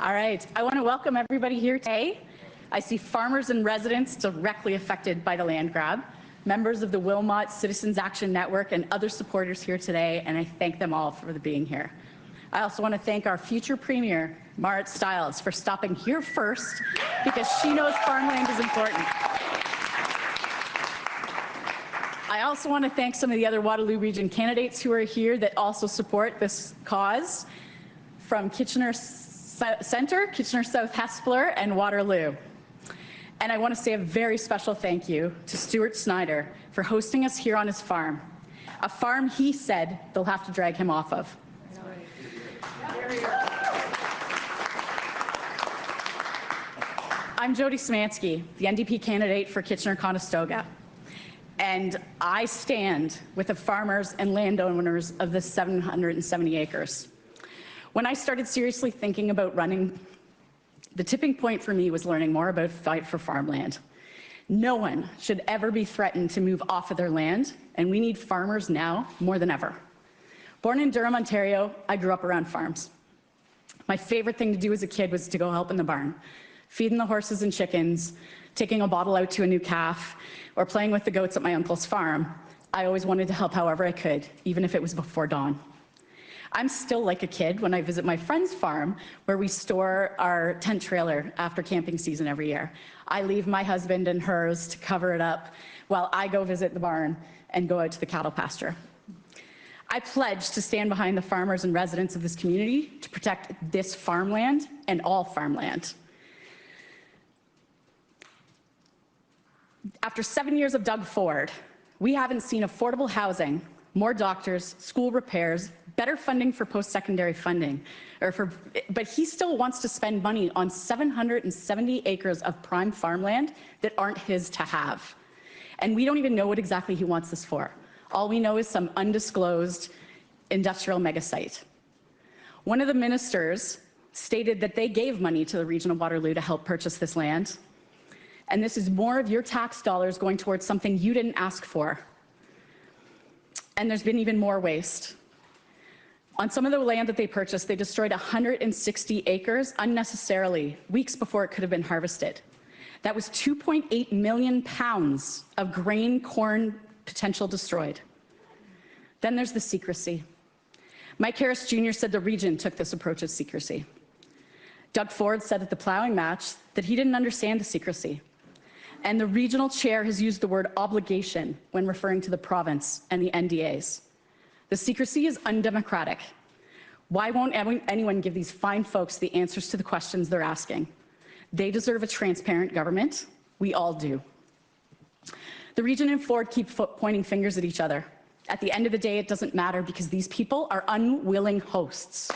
All right, I want to welcome everybody here today. I see farmers and residents directly affected by the land grab, members of the Wilmot Citizens Action Network and other supporters here today, and I thank them all for being here. I also want to thank our future Premier, Marit Stiles, for stopping here first because she knows farmland is important. I also want to thank some of the other Waterloo Region candidates who are here that also support this cause from Kitchener Centre, Kitchener South Hespeler, and Waterloo. And I want to say a very special thank you to Stuart Snyder for hosting us here on his farm, a farm he said they'll have to drag him off of. I'm Jodi Szimanski, the NDP candidate for Kitchener-Conestoga, and I stand with the farmers and landowners of the 770 acres. When I started seriously thinking about running, the tipping point for me was learning more about fight for farmland. No one should ever be threatened to move off of their land, and we need farmers now more than ever. Born in Durham, Ontario, I grew up around farms. My favorite thing to do as a kid was to go help in the barn, feeding the horses and chickens, taking a bottle out to a new calf, or playing with the goats at my uncle's farm. I always wanted to help however I could, even if it was before dawn. I'm still like a kid when I visit my friend's farm, where we store our tent trailer after camping season every year. I leave my husband and hers to cover it up while I go visit the barn and go out to the cattle pasture. I pledge to stand behind the farmers and residents of this community to protect this farmland and all farmland. After 7 years of Doug Ford, we haven't seen affordable housing, more doctors, school repairs, better funding for post-secondary funding, but he still wants to spend money on 770 acres of prime farmland that aren't his to have. And we don't even know what exactly he wants this for. All we know is some undisclosed industrial megasite. One of the ministers stated that they gave money to the region of Waterloo to help purchase this land. And this is more of your tax dollars going towards something you didn't ask for. And there's been even more waste. On some of the land that they purchased, they destroyed 160 acres unnecessarily, weeks before it could have been harvested. That was 2.8 million pounds of grain, corn potential destroyed. Then there's the secrecy. Mike Harris Jr. said the region took this approach of secrecy. Doug Ford said at the plowing match that he didn't understand the secrecy. And the regional chair has used the word obligation when referring to the province and the NDAs. The secrecy is undemocratic. Why won't anyone give these fine folks the answers to the questions they're asking? They deserve a transparent government. We all do. The region and Ford keep pointing fingers at each other. At the end of the day, it doesn't matter because these people are unwilling hosts.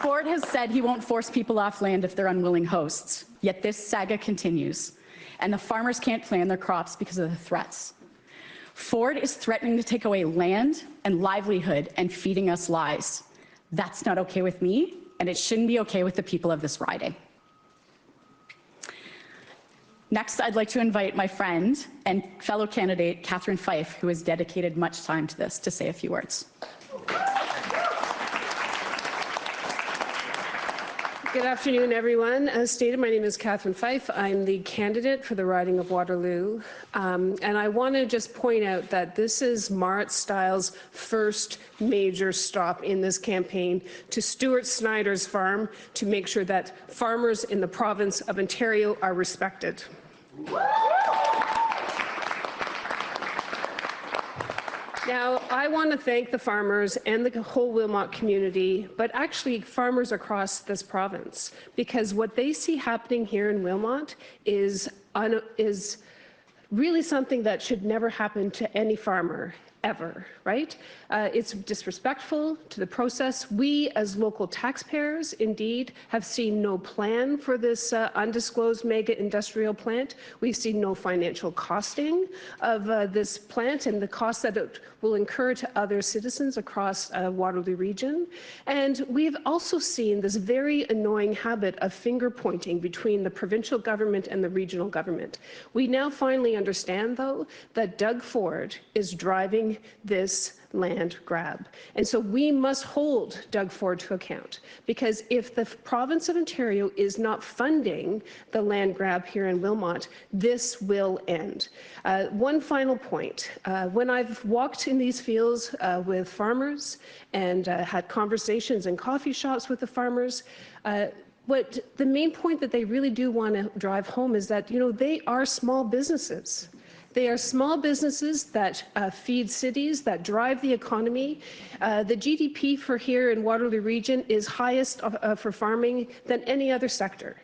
Ford has said he won't force people off land if they're unwilling hosts, yet this saga continues, and the farmers can't plant their crops because of the threats. Ford is threatening to take away land and livelihood and feeding us lies. That's not okay with me, and it shouldn't be okay with the people of this riding. Next, I'd like to invite my friend and fellow candidate, Catherine Fife, who has dedicated much time to this, to say a few words. Good afternoon, everyone. As stated, my name is Catherine Fife. I'm the candidate for the riding of Waterloo. And I want to just point out that this is Marit Stiles' first major stop in this campaign to Stuart Snyder's farm to make sure that farmers in the province of Ontario are respected. Now, I want to thank the farmers and the whole Wilmot community, but actually farmers across this province, because what they see happening here in Wilmot is really something that should never happen to any farmer, ever, right? It's disrespectful to the process. We, as local taxpayers, indeed, have seen no plan for this undisclosed mega industrial plant. We've seen no financial costing of this plant and the costs that it will incur to other citizens across Waterloo region. And we've also seen this very annoying habit of finger pointing between the provincial government and the regional government. We now finally understand, though, that Doug Ford is driving funding this land grab. And so we must hold Doug Ford to account, because if the province of Ontario is not funding the land grab here in Wilmot, this will end. One final point. When I've walked in these fields with farmers and had conversations in coffee shops with the farmers, what the main point that they really do want to drive home is that, they are small businesses. They are small businesses that feed cities, that drive the economy. The GDP for here in Waterloo region is highest for farming than any other sector.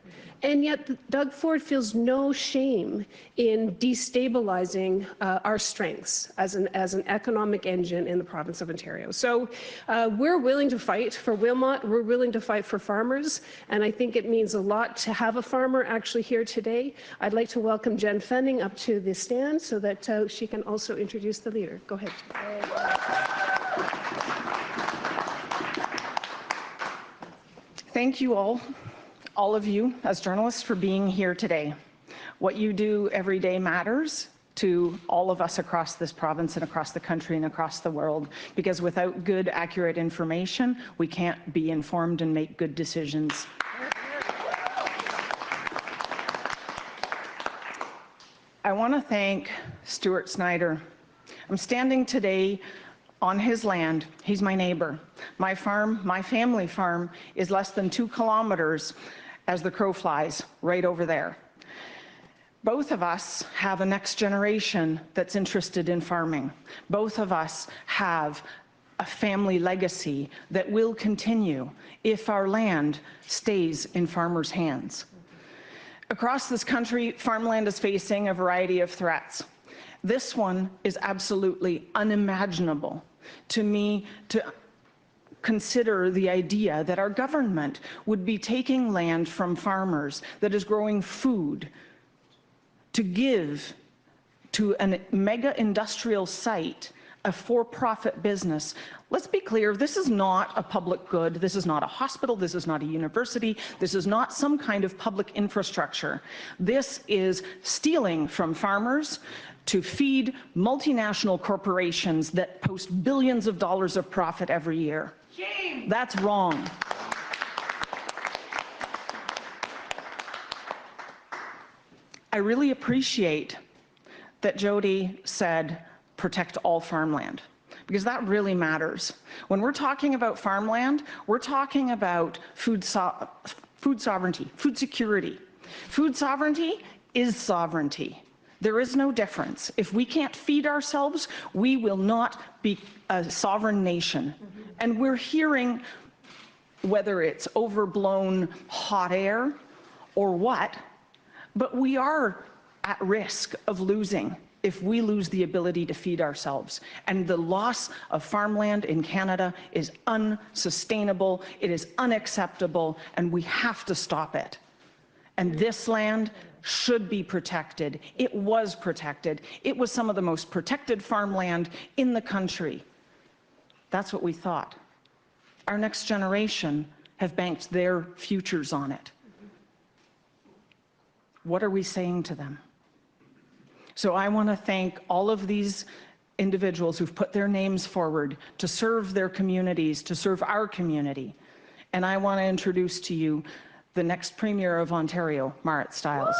And yet Doug Ford feels no shame in destabilizing our strengths as an economic engine in the province of Ontario. So we're willing to fight for Wilmot, we're willing to fight for farmers, and I think it means a lot to have a farmer actually here today. I'd like to welcome Jenn Pfenning up to the stand so that she can also introduce the leader. Go ahead. Thank you all of you as journalists, for being here today. What you do every day matters to all of us across this province and across the country and across the world, because without good, accurate information, we can't be informed and make good decisions. I want to thank Stuart Snyder. I'm standing today on his land. He's my neighbor. My farm, my family farm, is less than 2 kilometers as the crow flies, right over there. Both of us have a next generation that's interested in farming. Both of us have a family legacy that will continue if our land stays in farmers' hands. Across this country, farmland is facing a variety of threats. This one is absolutely unimaginable to me, to consider the idea that our government would be taking land from farmers that is growing food to give to a mega industrial site, a for-profit business. Let's be clear, this is not a public good, this is not a hospital, this is not a university, this is not some kind of public infrastructure. This is stealing from farmers to feed multinational corporations that post billions of dollars of profit every year. Shame. That's wrong. I really appreciate that Jodi said protect all farmland, because that really matters. When we're talking about farmland, we're talking about food sovereignty, food security. Food sovereignty is sovereignty. There is no difference. If we can't feed ourselves, we will not be a sovereign nation. And we're hearing, whether it's overblown hot air or what, but we are at risk of losing if we lose the ability to feed ourselves. And the loss of farmland in Canada is unsustainable, it is unacceptable, and we have to stop it. And this land should be protected. It was protected. It was some of the most protected farmland in the country. That's what we thought. Our next generation have banked their futures on it. What are we saying to them? So I want to thank all of these individuals who've put their names forward to serve their communities, to serve our community. And I want to introduce to you the next Premier of Ontario, Marit Stiles.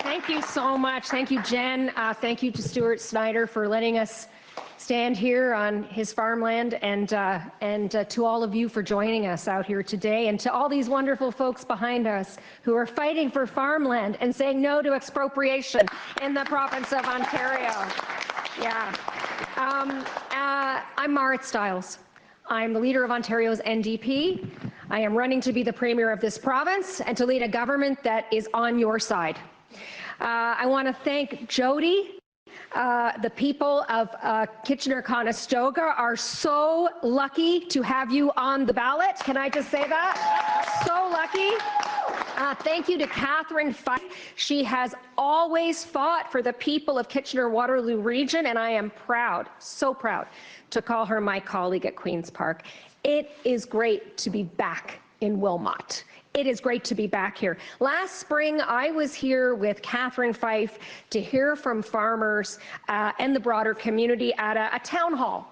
Thank you so much. Thank you, Jen. Thank you to Stuart Snyder for letting us stand here on his farmland, and to all of you for joining us out here today, and to all these wonderful folks behind us who are fighting for farmland and saying no to expropriation in the province of Ontario. Yeah. I'm Marit Stiles. I'm the leader of Ontario's NDP. I am running to be the Premier of this province and to lead a government that is on your side. I want to thank Jodi. The people of Kitchener-Conestoga are so lucky to have you on the ballot. Can I just say that? So lucky. Thank you to Catherine Fife. She has always fought for the people of Kitchener-Waterloo region, and I am proud, so proud, to call her my colleague at Queen's Park. It is great to be back in Wilmot. It is great to be back here. Last spring, I was here with Catherine Fife to hear from farmers and the broader community at a town hall.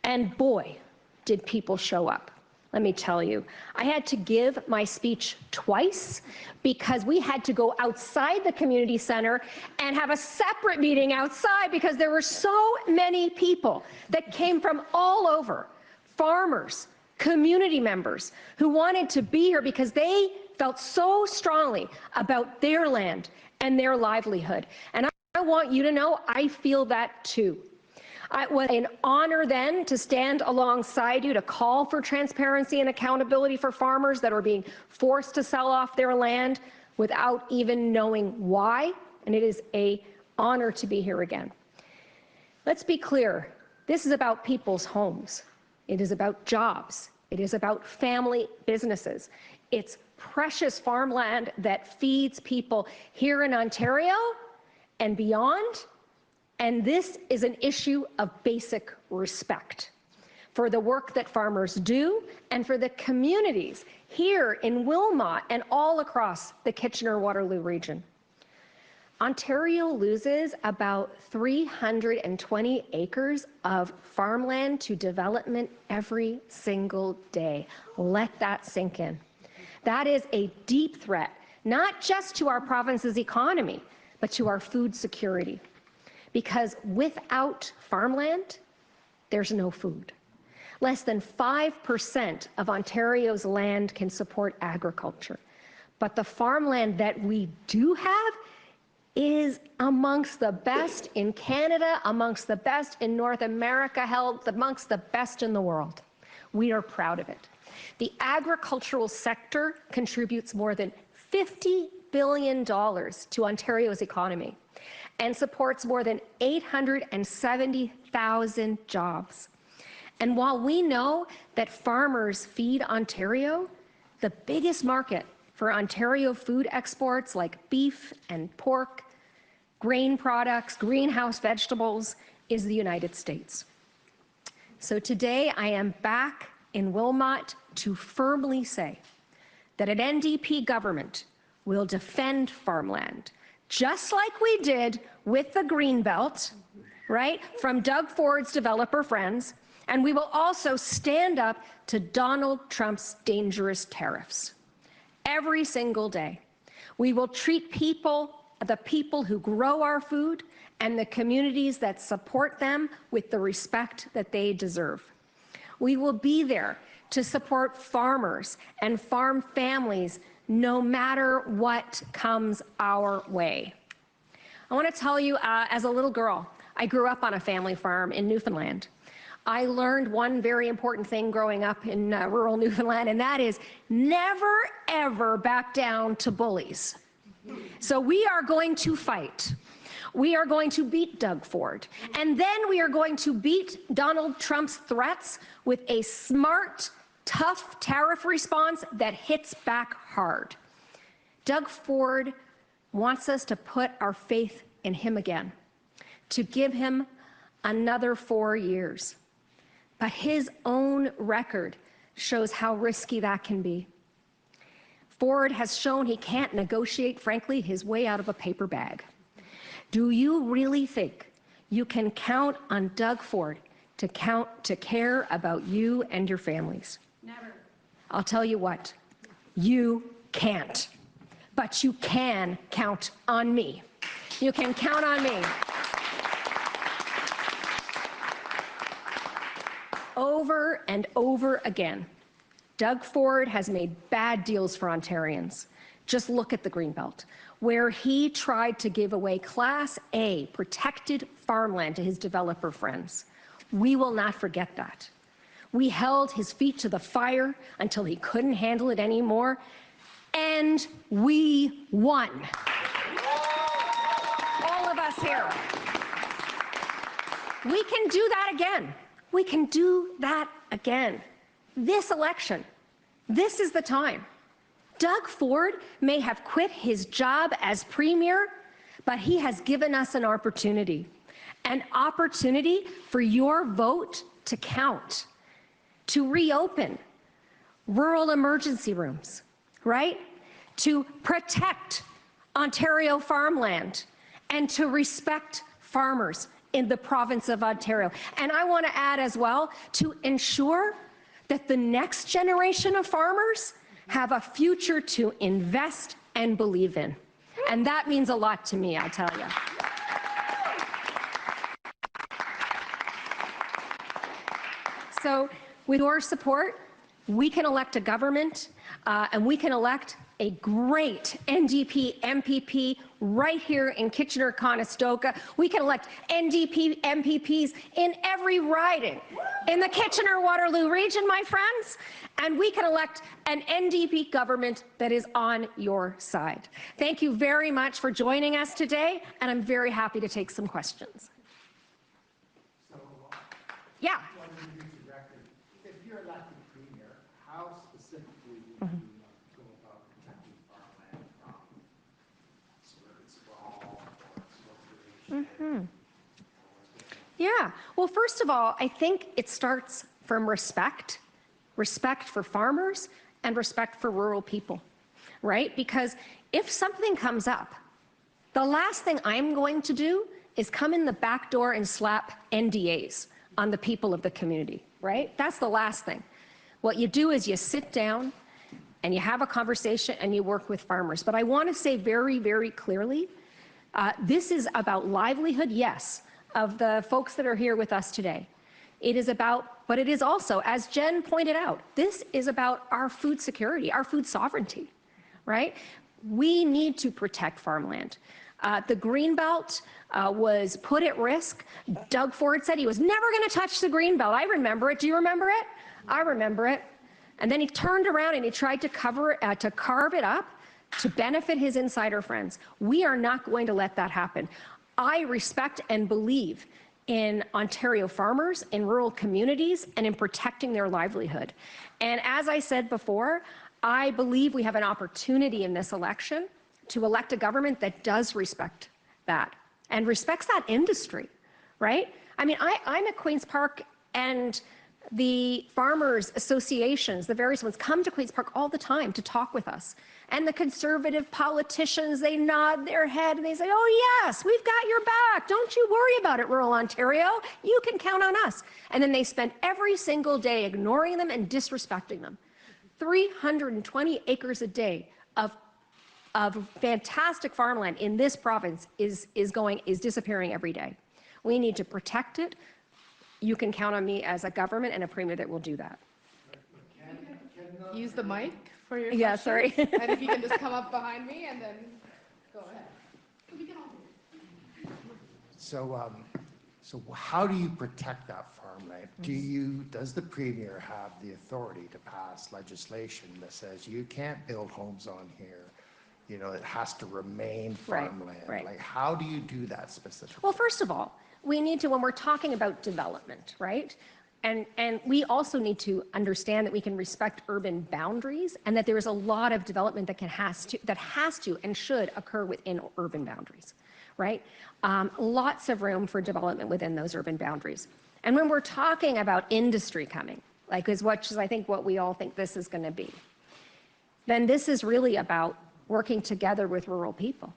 And boy, did people show up. Let me tell you, I had to give my speech twice because we had to go outside the community center and have a separate meeting outside because there were so many people that came from all over, farmers, community members who wanted to be here because they felt so strongly about their land and their livelihood. And I want you to know I feel that too. It was an honor then to stand alongside you to call for transparency and accountability for farmers that are being forced to sell off their land without even knowing why, and it is an honor to be here again. Let's be clear, this is about people's homes. It is about jobs. It is about family businesses. It's precious farmland that feeds people here in Ontario and beyond. And this is an issue of basic respect for the work that farmers do and for the communities here in Wilmot and all across the Kitchener-Waterloo region. Ontario loses about 320 acres of farmland to development every single day. Let that sink in. That is a deep threat, not just to our province's economy, but to our food security. Because without farmland, there's no food. Less than 5% of Ontario's land can support agriculture. But the farmland that we do have is amongst the best in Canada, amongst the best in North America, held amongst the best in the world. We are proud of it. The agricultural sector contributes more than $50 billion to Ontario's economy and supports more than 870,000 jobs. And while we know that farmers feed Ontario, the biggest market for Ontario food exports like beef and pork, grain products, greenhouse vegetables is the United States. So today I am back in Wilmot to firmly say that an NDP government will defend farmland, just like we did with the Greenbelt, right, from Doug Ford's developer friends, and we will also stand up to Donald Trump's dangerous tariffs. Every single day, we will treat people, the people who grow our food and the communities that support them with the respect that they deserve. We will be there to support farmers and farm families no matter what comes our way. I want to tell you, as a little girl, I grew up on a family farm in Newfoundland. I learned one very important thing growing up in rural Newfoundland, and that is never, ever back down to bullies. So we are going to fight. We are going to beat Doug Ford, and then we are going to beat Donald Trump's threats with a smart, tough tariff response that hits back hard. Doug Ford wants us to put our faith in him again, to give him another 4 years. But his own record shows how risky that can be. Ford has shown he can't negotiate, frankly, his way out of a paper bag. Do you really think you can count on Doug Ford to care about you and your families? Never. I'll tell you what, you can't. But you can count on me. You can count on me. Over and over again, Doug Ford has made bad deals for Ontarians. Just look at the Greenbelt, where he tried to give away Class A protected farmland to his developer friends. We will not forget that. We held his feet to the fire until he couldn't handle it anymore, and we won. All of us here. We can do that again. We can do that again. This election, this is the time. Doug Ford may have quit his job as Premier, but he has given us an opportunity for your vote to count, to reopen rural emergency rooms, right? To protect Ontario farmland and to respect farmers in the province of Ontario. And I want to add as well, to ensure that the next generation of farmers have a future to invest and believe in. And that means a lot to me, I'll tell you. So with your support, we can elect a government and we can elect a great NDP MPP right here in Kitchener-Conestoga. We can elect NDP MPPs in every riding in the Kitchener-Waterloo region, my friends, and we can elect an NDP government that is on your side. Thank you very much for joining us today, and I'm very happy to take some questions. Yeah. If you're elected premier, how specifically do you go about protecting farmland from sprawl or expropriation? Yeah. Well, first of all, I think it starts from respect for farmers and respect for rural people, right? Because if something comes up, the last thing I'm going to do is come in the back door and slap NDAs on the people of the community, right? That's the last thing. What you do is you sit down and you have a conversation and you work with farmers. But I want to say very, very clearly, this is about livelihood, yes, of the folks that are here with us today. It is about, but it is also, as Jenn pointed out, this is about our food security, our food sovereignty, right? We need to protect farmland. The Greenbelt was put at risk. Doug Ford said he was never going to touch the Greenbelt. I remember it. Do you remember it? I remember it. And then he turned around and he tried to carve it up to benefit his insider friends. We are not going to let that happen. I respect and believe in Ontario farmers, in rural communities, and in protecting their livelihood. And as I said before, I believe we have an opportunity in this election to elect a government that does respect that and respects that industry, right? I mean, I'm at Queen's Park, and the farmers associations, the various ones, come to Queen's Park all the time to talk with us. And the Conservative politicians, they nod their head and they say, oh yes, we've got your back. Don't you worry about it, rural Ontario. You can count on us. And then they spend every single day ignoring them and disrespecting them. 320 acres a day of fantastic farmland in this province is disappearing every day. We need to protect it. You can count on me as a government and a premier that will do that. Use the mic for your Yeah, question. sorry. And if you can just come up behind me and then go ahead. We can all do it. So how do you protect that farmland? Does the premier have the authority to pass legislation that says you can't build homes on here? You know, it has to remain farmland. Right. Like, how do you do that specifically? Well, first of all, we need to, when we're talking about development, right? And we also need to understand that we can respect urban boundaries and that there is a lot of development that has to and should occur within urban boundaries, right? Lots of room for development within those urban boundaries. And when we're talking about industry coming, like as much as I think what we all think this is going to be, then this is really about working together with rural people.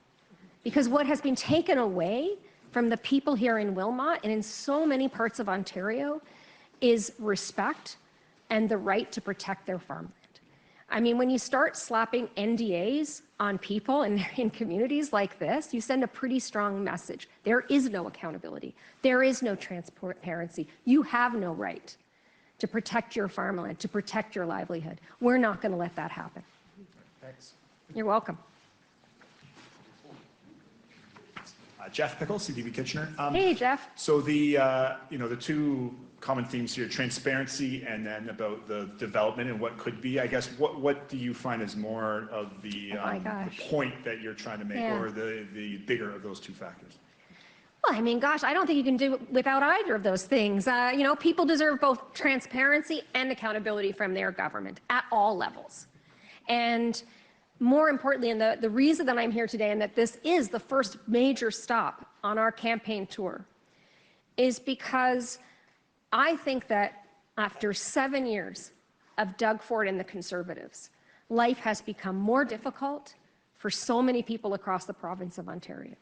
Because what has been taken away from the people here in Wilmot and in so many parts of Ontario is respect and the right to protect their farmland. I mean, when you start slapping NDAs on people and in communities like this, you send a pretty strong message. There is no accountability. There is no transparency. You have no right to protect your farmland, to protect your livelihood. We're not going to let that happen. Thanks. You're welcome. Jeff Pickle, CDB Kitchener. Hey, Jeff. So the the two common themes here, transparency and then about the development and what could be. I guess what do you find is more of the point that you're trying to make, or the bigger of those two factors? Well, I mean, gosh, I don't think you can do it without either of those things. People deserve both transparency and accountability from their government at all levels. And more importantly, and the reason that I'm here today and that this is the first major stop on our campaign tour is because I think that after 7 years of Doug Ford and the Conservatives, life has become more difficult for so many people across the province of Ontario.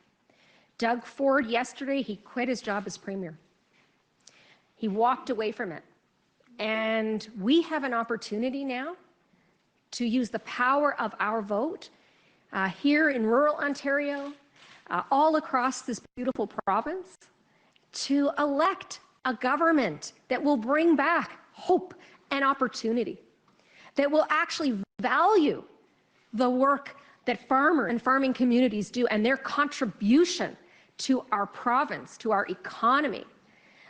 Doug Ford, yesterday, he quit his job as Premier. He walked away from it. And we have an opportunity now to use the power of our vote here in rural Ontario, all across this beautiful province, to elect a government that will bring back hope and opportunity, that will actually value the work that farmer and farming communities do and their contribution to our province, to our economy.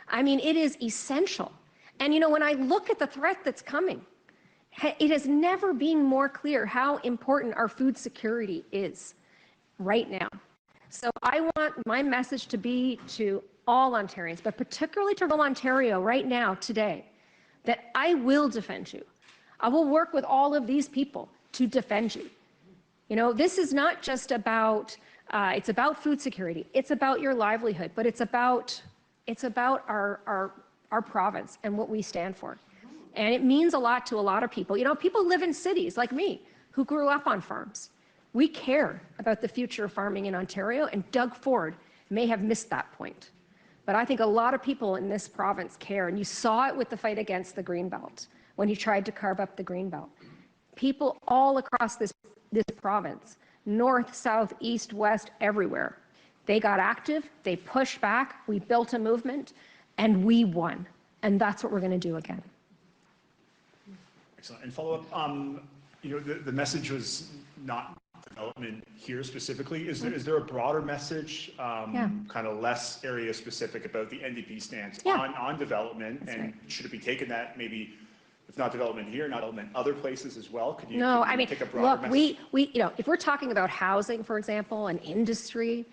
I mean, it is essential. And you know, when I look at the threat that's coming, it has never been more clear how important our food security is right now. So I want my message to be to all Ontarians, but particularly to rural Ontario right now, today, that I will defend you. I will work with all of these people to defend you. You know, this is not just about, it's about food security, it's about your livelihood, but it's about our province and what we stand for. And it means a lot to a lot of people. You know, people live in cities like me who grew up on farms. We care about the future of farming in Ontario, and Doug Ford may have missed that point. But I think a lot of people in this province care, and you saw it with the fight against the Greenbelt when he tried to carve up the Greenbelt. People all across this province, north, south, east, west, everywhere, they got active, they pushed back, we built a movement, and we won. And that's what we're going to do again. Excellent. And follow up, you know, the message was not development here specifically. Is there a broader message, kind of less area specific about the NDP stance on development? That's and right. Should it be taken that maybe, if not development here, not development other places as well? Could you, no, I mean, take a broader look, message? we, you know, if we're talking about housing, for example, and industry,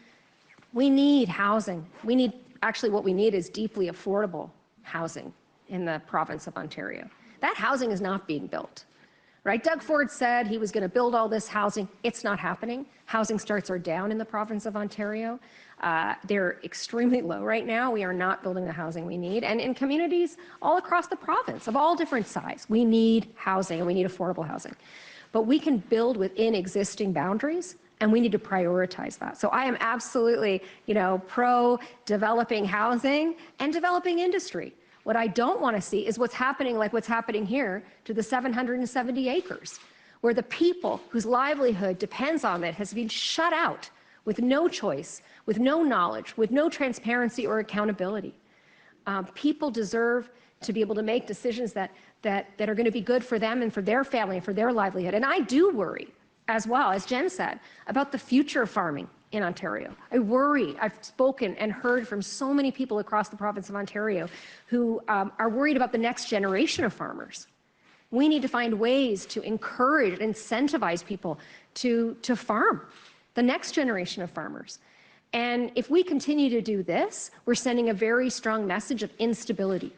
we need housing. We need, actually what we need is deeply affordable housing in the province of Ontario. That housing is not being built, right? Doug Ford said he was going to build all this housing. It's not happening. Housing starts are down in the province of Ontario. They're extremely low right now. We are not building the housing we need. And in communities all across the province of all different size, we need housing and we need affordable housing. But we can build within existing boundaries, and we need to prioritize that. So I am absolutely, you know, pro developing housing and developing industry. What I don't want to see is what's happening, like what's happening here to the 770 acres, where the people whose livelihood depends on it has been shut out with no choice, with no knowledge, with no transparency or accountability. People deserve to be able to make decisions that are going to be good for them and for their family and for their livelihood. And I do worry as well, as Jen said, about the future of farming in Ontario. I worry. I've spoken and heard from so many people across the province of Ontario who are worried about the next generation of farmers. We need to find ways to encourage and incentivize people to farm, the next generation of farmers. And if we continue to do this, we're sending a very strong message of instability,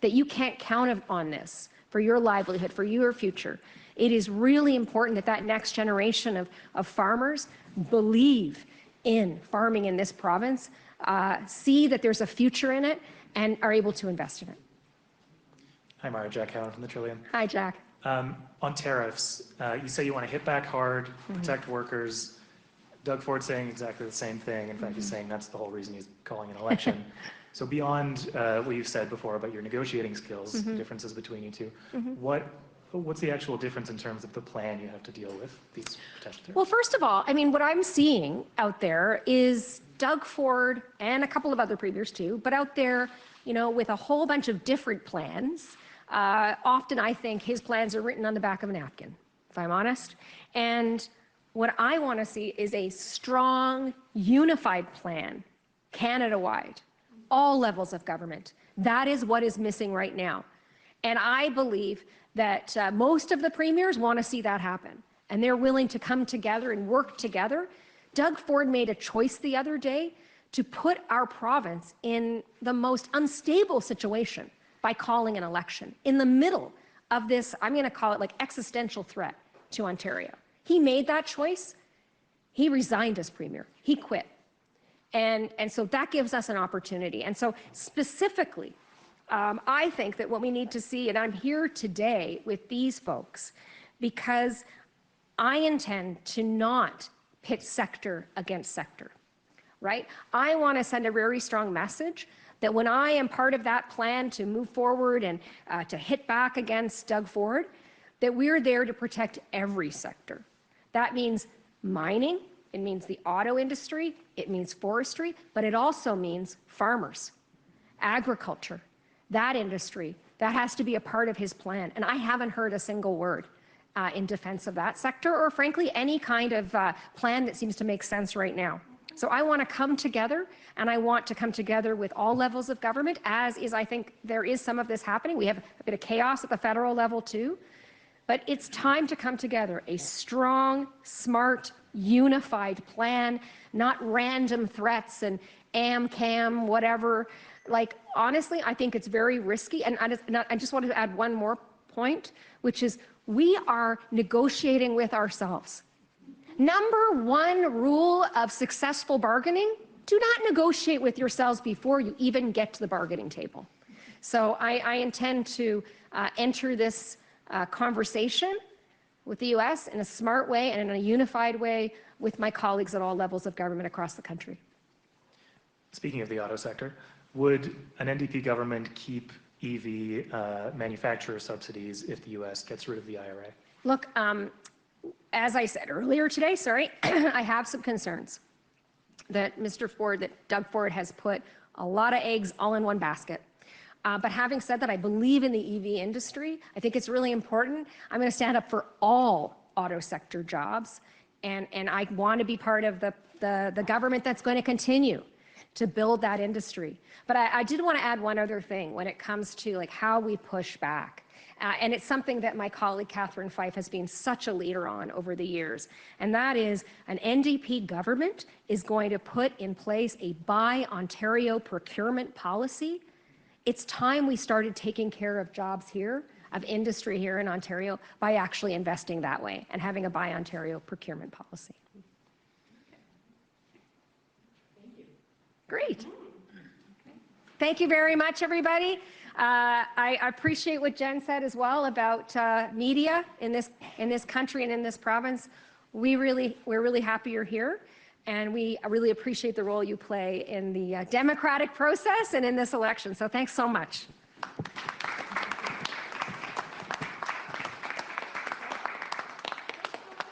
that you can't count on this for your livelihood, for your future. It is really important that that next generation of farmers believe in farming in this province, see that there's a future in it, and are able to invest in it. Hi, Marit. Jack Cowan from the Trillium. Hi, Jack. On tariffs, you say you want to hit back hard, protect workers. Doug Ford's saying exactly the same thing. In fact, he's saying that's the whole reason he's calling an election. So beyond what you've said before about your negotiating skills, differences between you two, what's the actual difference in terms of the plan you have to deal with these potential tariffs? Well, first of all, I mean, what I'm seeing out there is Doug Ford and a couple of other premiers too, but out there, you know, with a whole bunch of different plans. Often I think his plans are written on the back of a napkin, if I'm honest. And what I want to see is a strong, unified plan, Canada-wide, all levels of government. That is what is missing right now. And I believe that most of the premiers want to see that happen, and they're willing to come together and work together. Doug Ford made a choice the other day to put our province in the most unstable situation by calling an election in the middle of this, I'm going to call it like existential threat to Ontario. He made that choice. He resigned as premier. He quit. And so that gives us an opportunity. And so specifically, I think that what we need to see, and I'm here today with these folks, because I intend to not pit sector against sector, right? I want to send a very strong message that when I am part of that plan to move forward and to hit back against Doug Ford, that we're there to protect every sector. That means mining, it means the auto industry, it means forestry, but it also means farmers, agriculture, that industry. That has to be a part of his plan. And I haven't heard a single word in defense of that sector, or frankly, any kind of plan that seems to make sense right now. So I want to come together, and I want to come together with all levels of government, as is, I think, there is some of this happening. We have a bit of chaos at the federal level too. But it's time to come together, a strong, smart, unified plan, not random threats and am-cam, whatever. Like, honestly, I think it's very risky. And I just wanted to add one more point, which is we are negotiating with ourselves. Number one rule of successful bargaining, do not negotiate with yourselves before you even get to the bargaining table. So I intend to enter this conversation with the U.S. in a smart way and in a unified way with my colleagues at all levels of government across the country. Speaking of the auto sector, would an NDP government keep EV manufacturer subsidies if the U.S. gets rid of the IRA? Look, as I said earlier today, I have some concerns that Doug Ford has put a lot of eggs all in one basket. But having said that, I believe in the EV industry. I think it's really important. I'm going to stand up for all auto sector jobs, and I want to be part of the government that's going to continue to build that industry. But I did want to add one other thing when it comes to like how we push back. And it's something that my colleague Catherine Fife has been such a leader on over the years. And that is an NDP government is going to put in place a Buy Ontario procurement policy. It's time we started taking care of jobs here, of industry here in Ontario, by actually investing that way and having a Buy Ontario procurement policy. Thank you. Great. Thank you very much, everybody. I appreciate what Jenn said as well about media in this country and in this province. We're really happy you're here. And we really appreciate the role you play in the democratic process and in this election. So thanks so much.